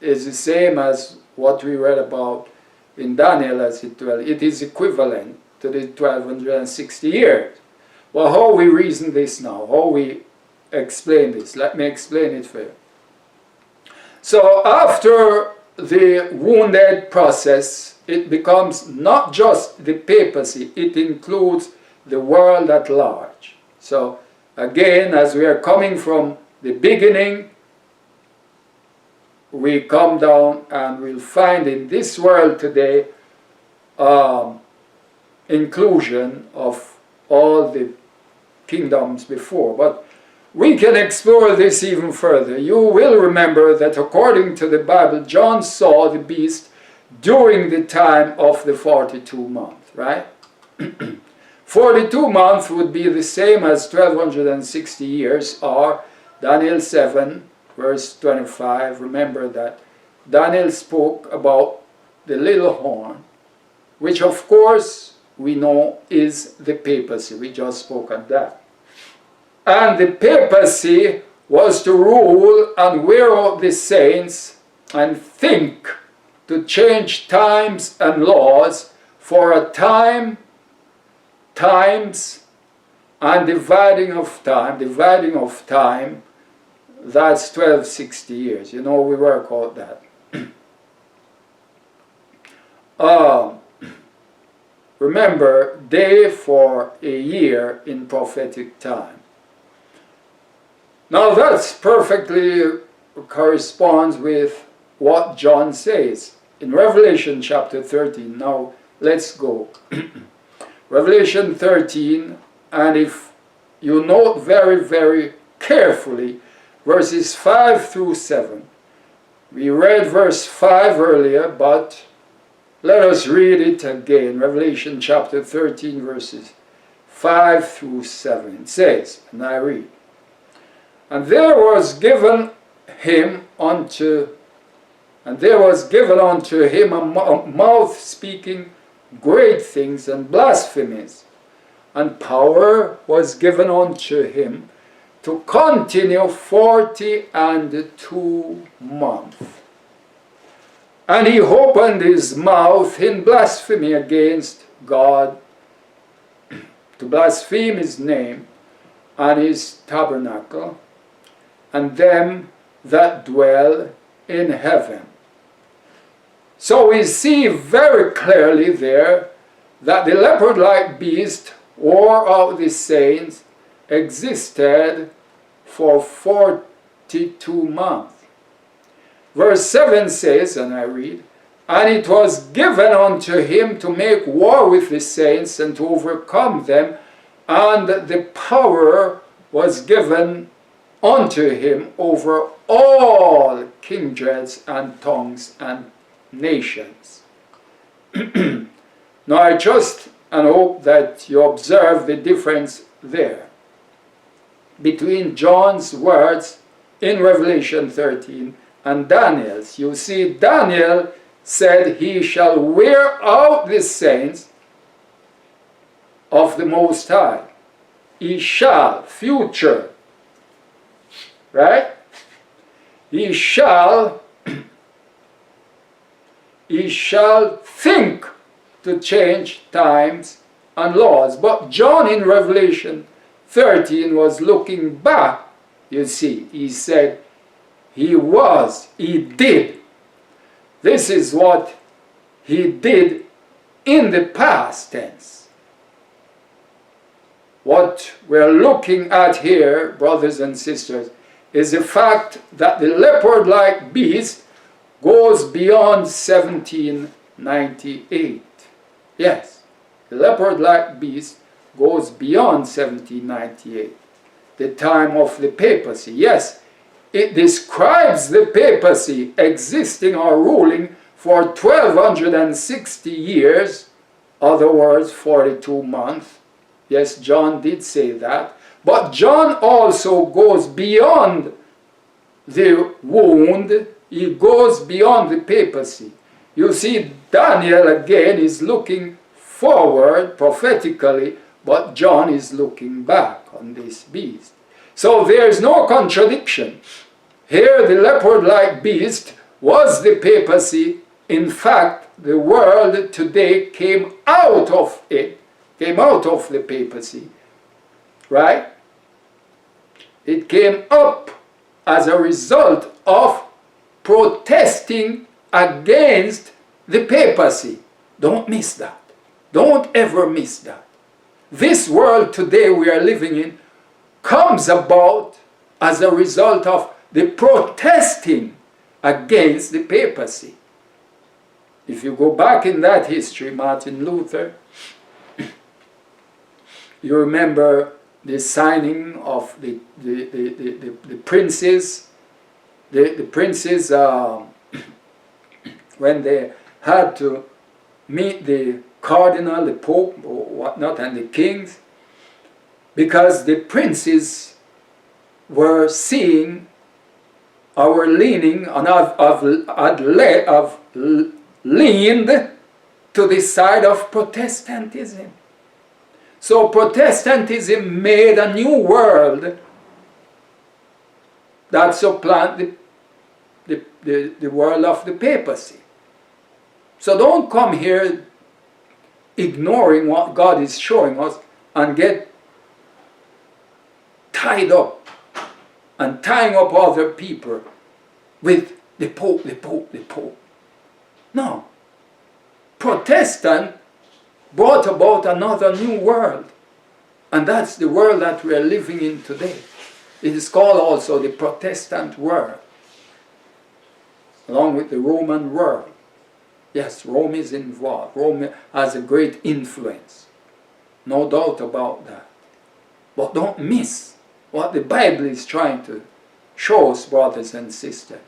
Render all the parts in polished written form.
is the same as what we read about in Daniel as it well. It is equivalent to the 1260 years. Well, how we reason this now? How we explain this? Let me explain it for you. So after the wounded process, it becomes not just the papacy, it includes the world at large. So again, as we are coming from the beginning, we come down and we'll find in this world today inclusion of all the kingdoms before. But we can explore this even further. You will remember that according to the Bible, John saw the beast during the time of the 42 months, right? 42 months would be the same as 1260 years, or Daniel 7, verse 25. Remember that Daniel spoke about the little horn, which of course we know is the papacy. We just spoke of that. And the papacy was to rule and wear out the saints and think to change times and laws for a time, times, and dividing of time, that's 1260 years. You know, we work out that. Remember, day for a year in prophetic time. Now that's perfectly corresponds with what John says in Revelation chapter 13. Now let's go. Revelation 13, and if you note very, very carefully, verses 5 through 7. We read verse 5 earlier, but let us read it again. Revelation chapter 13, verses 5 through 7. It says, and I read, And there was given unto him a mouth speaking great things and blasphemies, and power was given unto him to continue 42 months. And he opened his mouth in blasphemy against God, to blaspheme his name and his tabernacle, and them that dwell in heaven. So we see very clearly there that the leopard-like beast wore out the saints existed for 42 months. Verse 7 says, and I read, And it was given unto him to make war with the saints and to overcome them, and the power was given unto him over all kindreds and tongues and nations. Now I trust and hope that you observe the difference there between John's words in Revelation 13 and Daniel's. You see, Daniel said he shall wear out the saints of the Most High. He shall, future, right? He shall think to change times and laws. But John in Revelation 13 was looking back, you see. He said, he did. This is what he did in the past tense. What we're looking at here, brothers and sisters, is the fact that the leopard-like beast goes beyond 1798. Yes, the leopard-like beast goes beyond 1798, the time of the papacy. Yes, it describes the papacy existing or ruling for 1260 years, other words, 42 months. Yes, John did say that. But John also goes beyond the wound. He goes beyond the papacy. You see, Daniel again is looking forward prophetically, but John is looking back on this beast. So there is no contradiction. Here the leopard-like beast was the papacy. In fact, the world today came out of it, came out of the papacy, right? It came up as a result of protesting against the papacy. Don't miss that. Don't ever miss that. This world today we are living in comes about as a result of the protesting against the papacy. If you go back in that history, Martin Luther, you remember the signing of the princes, the princes when they had to meet the cardinal, the pope, or whatnot, and the kings, because the princes were seeing or were leaning on leaned to the side of Protestantism. So Protestantism made a new world that supplanted the world of the papacy. So don't come here ignoring what God is showing us and get tied up and tying up other people with the Pope, the Pope, the Pope. No. Protestant brought about another new world. And that's the world that we are living in today. It is called also the Protestant world, along with the Roman world. Yes, Rome is involved. Rome has a great influence. No doubt about that. But don't miss what the Bible is trying to show us, brothers and sisters.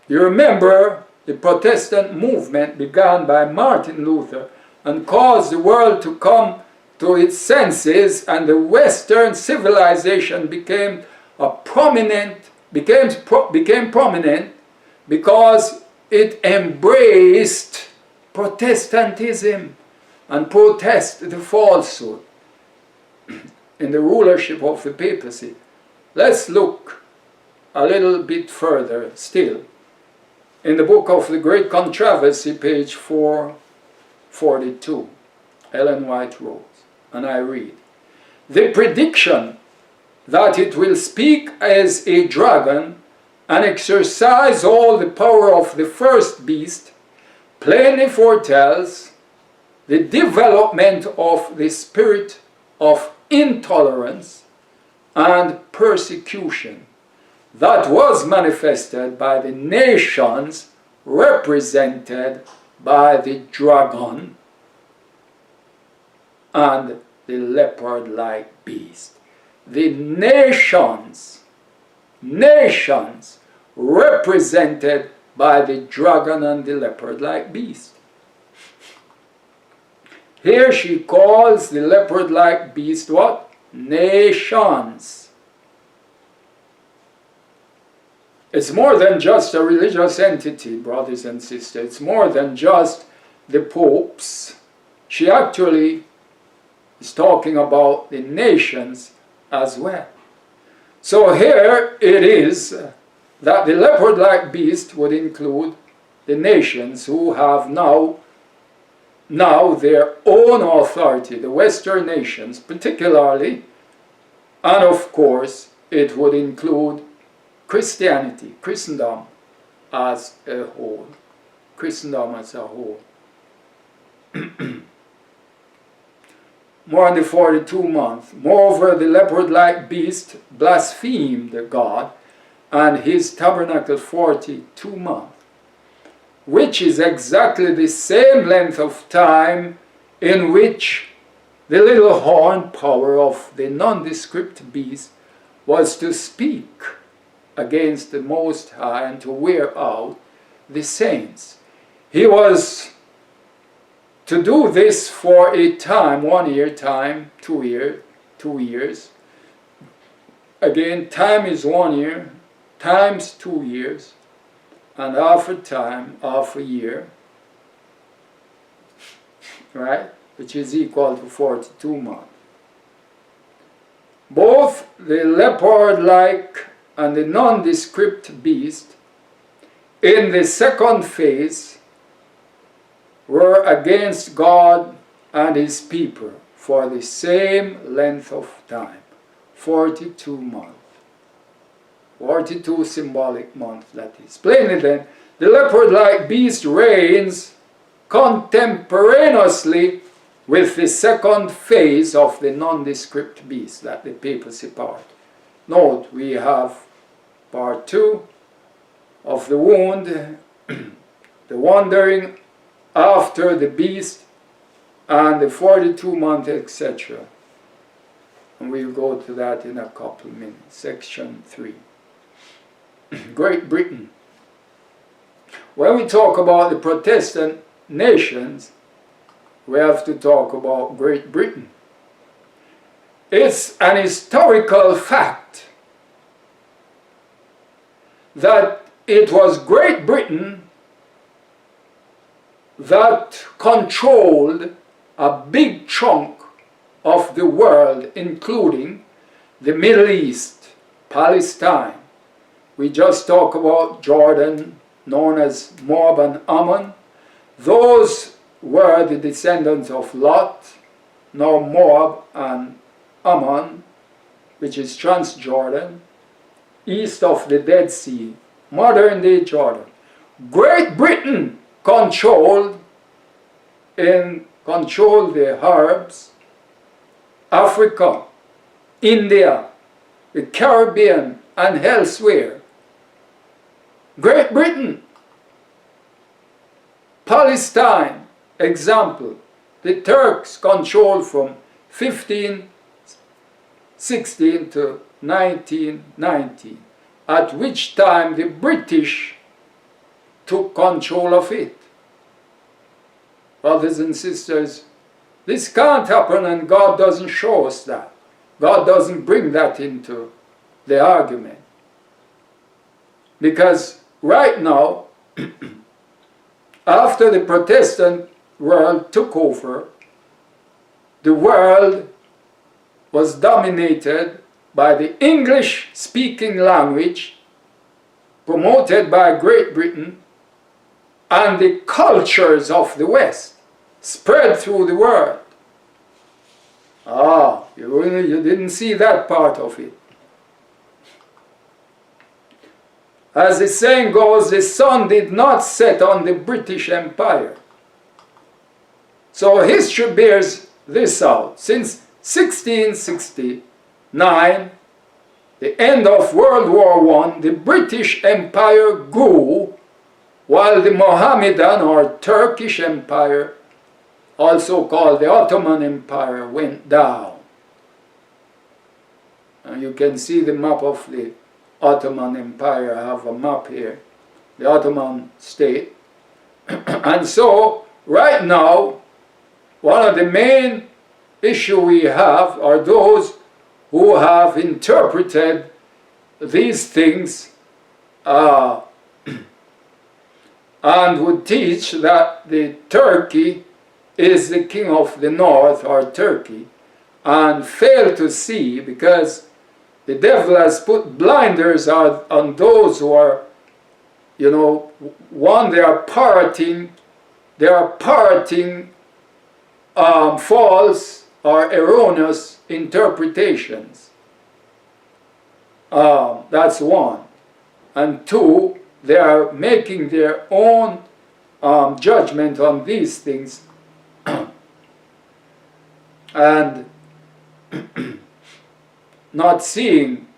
You remember the Protestant movement began by Martin Luther and caused the world to come to its senses, and the Western civilization became prominent because it embraced Protestantism and protested the falsehood in the rulership of the papacy. Let's look a little bit further still. In the book of the Great Controversy, page 442, Ellen White wrote, and I read, "The prediction that it will speak as a dragon and exercise all the power of the first beast plainly foretells the development of the spirit of intolerance and persecution that was manifested by the nations represented by the dragon and the leopard-like beast." The nations represented by the dragon and the leopard-like beast. Here she calls the leopard-like beast what? Nations. It's more than just a religious entity, brothers and sisters. It's more than just the popes. She actually is talking about the nations as well. So here it is that the leopard-like beast would include the nations who have now their own authority, the Western nations particularly, and of course it would include Christianity, Christendom as a whole. Christendom as a whole. More than the 42 months. Moreover, the leopard-like beast blasphemed God and his tabernacle 42 months, which is exactly the same length of time in which the little horn power of the nondescript beast was to speak against the Most High and to wear out the saints. He was to do this for a time, 1 year, time, 2 years, 2 years. Again, time is 1 year, times 2 years, and half a time, half a year, right? Which is equal to 42 months. Both the leopard-like and the nondescript beast in the second phase were against God and his people for the same length of time, 42 months. 42 symbolic months, that is. Plainly then, the leopard-like beast reigns contemporaneously with the second phase of the nondescript beast, that the papacy part. Note, we have part 2 of the wound, the wandering after the beast, and the 42-month, etc. And we'll go to that in a couple of minutes. Section 3. Great Britain. When we talk about the Protestant nations, we have to talk about Great Britain. It's an historical fact that it was Great Britain that controlled a big chunk of the world, including the Middle East, Palestine. We just talked about Jordan, known as Moab and Ammon. Those were the descendants of Lot, now Moab and Ammon, which is Transjordan, east of the Dead Sea, modern-day Jordan. Great Britain controlled the Arabs, Africa, India, the Caribbean, and elsewhere. Great Britain, Palestine, example, the Turks controlled from 1516 to 1919, at which time the British took control of it. Brothers and sisters, this can't happen, and God doesn't show us that. God doesn't bring that into the argument. Because right now, after the Protestant world took over, the world was dominated by the English-speaking language promoted by Great Britain, and the cultures of the West spread through the world. You didn't see that part of it. As the saying goes, the sun did not set on the British Empire. So history bears this out. Since 1669, the end of World War I, the British Empire grew, while the Mohammedan or Turkish Empire, also called the Ottoman Empire, went down. And you can see the map of the Ottoman Empire. I have a map here, the Ottoman state. And so, right now, one of the main issues we have are those who have interpreted these things and would teach that the Turkey is the king of the north, or Turkey, and fail to see, because the devil has put blinders on those who are, one, they are parroting false or erroneous interpretations. That's one. And two, they are making their own judgment on these things and not seeing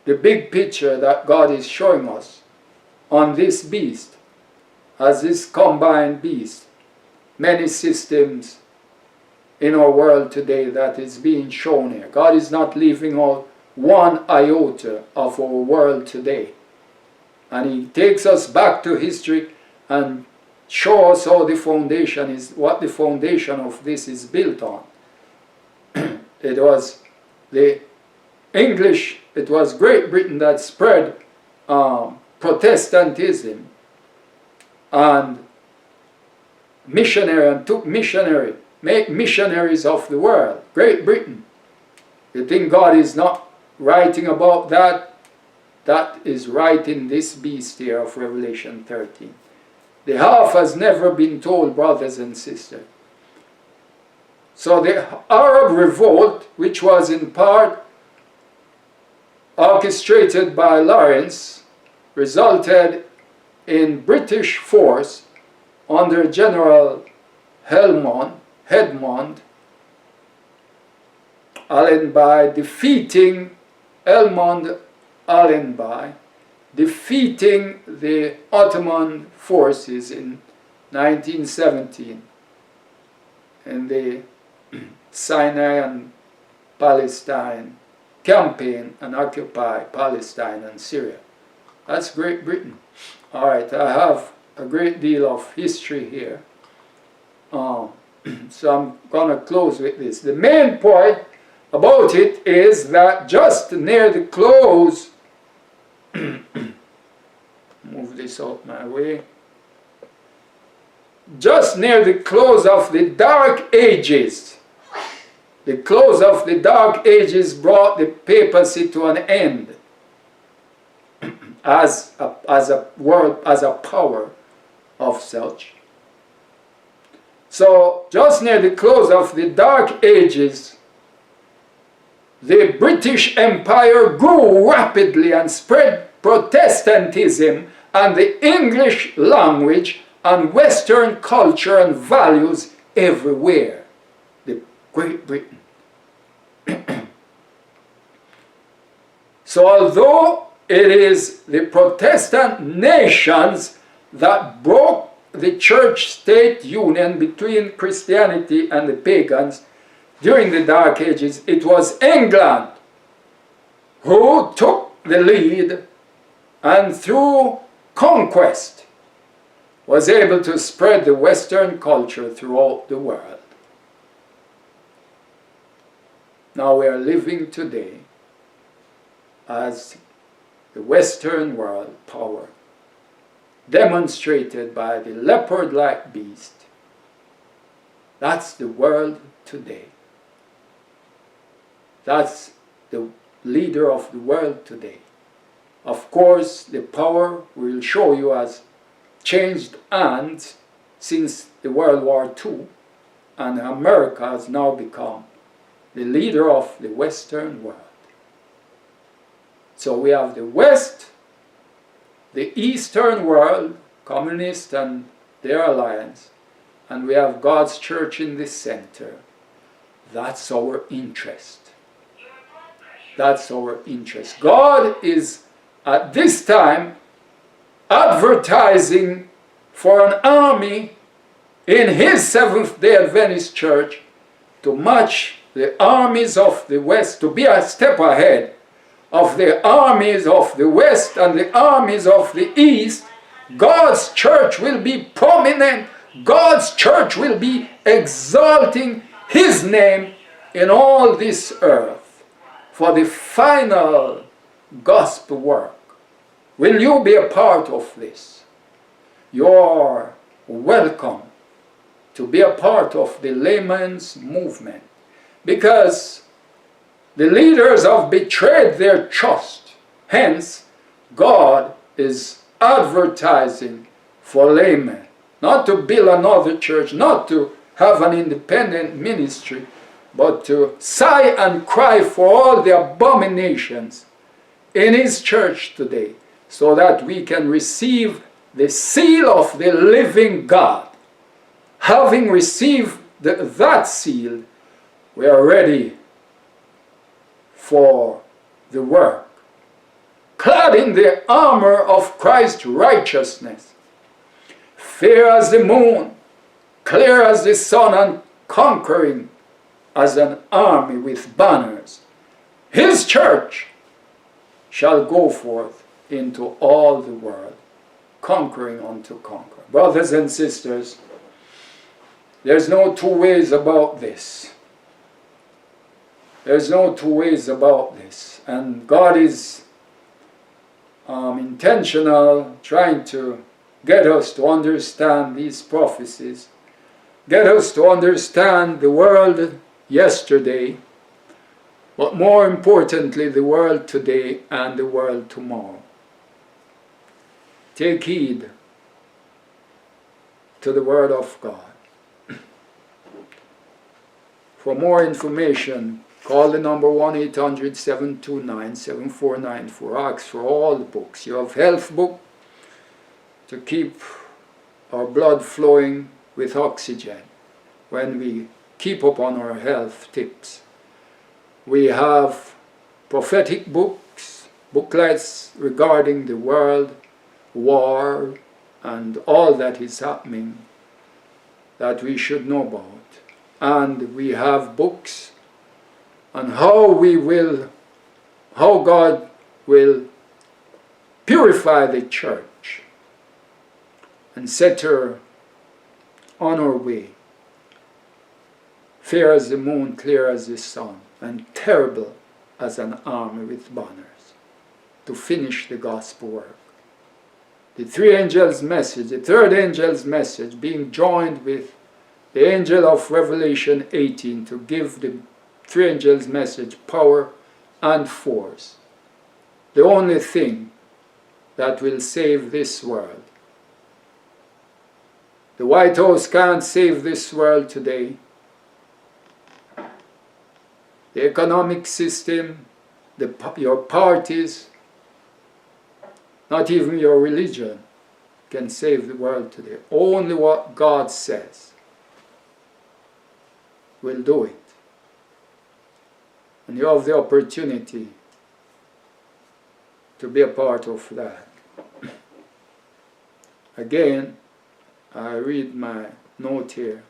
the big picture that God is showing us on this beast, as this combined beast. Many systems in our world today that is being shown here. God is not leaving out one iota of our world today. And He takes us back to history and shows us how the foundation is, what the foundation of this is built on. It was the English, it was Great Britain that spread Protestantism and took missionaries of the world. Great Britain. You think God is not writing about that, that is writing this beast here of Revelation 13. The half has never been told, brothers and sisters. So the Arab revolt, which was in part orchestrated by Lawrence, resulted in British force under General Edmund Allenby defeating the Ottoman forces in 1917 in the Sinai and Palestine campaign and occupy Palestine and Syria. That's Great Britain. All right, I have a great deal of history here. So I'm going to close with this. The main point about it is that just near the close, move this out my way, just near the close of the Dark Ages, the close of the Dark Ages brought the papacy to an end as a power of such. So just near the close of the Dark Ages, the British Empire grew rapidly and spread Protestantism and the English language and Western culture and values everywhere. The Great Britain. So although it is the Protestant nations that broke the church-state union between Christianity and the pagans during the Dark Ages, it was England who took the lead and through conquest was able to spread the Western culture throughout the world. Now we are living today as the Western world power, demonstrated by the leopard-like beast. That's the world today. That's the leader of the world today. Of course, the power will show you has changed hands since the World War II, and America has now become the leader of the Western world. So we have the West, the Eastern world, communists and their alliance, and we have God's church in the center. That's our interest. That's our interest. God is at this time advertising for an army in His Seventh-day Adventist church to match the armies of the West, to be a step ahead of the armies of the West and the armies of the East. God's church will be prominent. God's church will be exalting His name in all this earth for the final gospel work. Will you be a part of this? You're welcome to be a part of the layman's movement, because the leaders have betrayed their trust. Hence, God is advertising for laymen, not to build another church, not to have an independent ministry, but to sigh and cry for all the abominations in His church today, so that we can receive the seal of the living God. Having received that seal, we are ready for the work, clad in the armor of Christ's righteousness, fair as the moon, clear as the sun, and conquering as an army with banners. His church shall go forth into all the world, conquering unto conquer. Brothers and sisters, there's no two ways about this. There's no two ways about this. And God is intentional, trying to get us to understand these prophecies, get us to understand the world yesterday, but more importantly, the world today and the world tomorrow. Take heed to the Word of God. For more information, call the number 1-800-729-7494. Ask for all the books. You have health book to keep our blood flowing with oxygen when we keep up on our health tips. We have prophetic books, booklets regarding the world, war, and all that is happening that we should know about. And we have books on how God will purify the church and set her on her way, fair as the moon, clear as the sun, and terrible as an army with banners, to finish the gospel work. The three angels' message, the third angel's message, being joined with the angel of Revelation 18 to give the three angels' message power and force. The only thing that will save this world. The White House can't save this world today. The economic system, your parties, not even your religion can save the world today. Only what God says will do it. And you have the opportunity to be a part of that. Again, I read my note here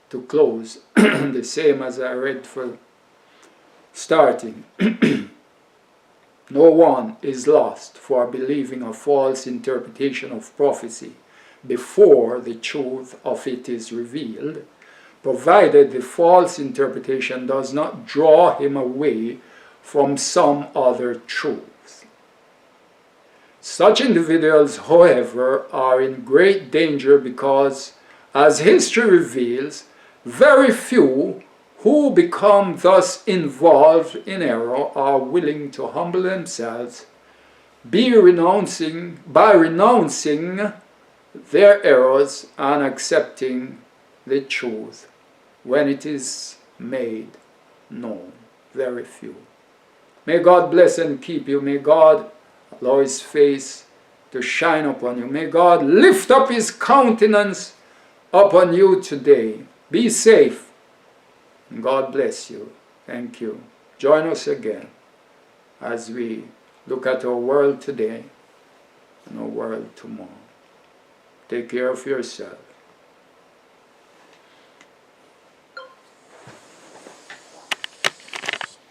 to close, the same as I read for starting. No one is lost for believing a false interpretation of prophecy before the truth of it is revealed, provided the false interpretation does not draw him away from some other truth. Such individuals, however, are in great danger because, as history reveals, very few who become thus involved in error are willing to humble themselves by renouncing their errors and accepting the truth when it is made known. Very few. May God bless and keep you. May God allow His face to shine upon you. May God lift up His countenance upon you today. Be safe. God bless you. Thank you. Join us again as we look at our world today and our world tomorrow. Take care of yourself.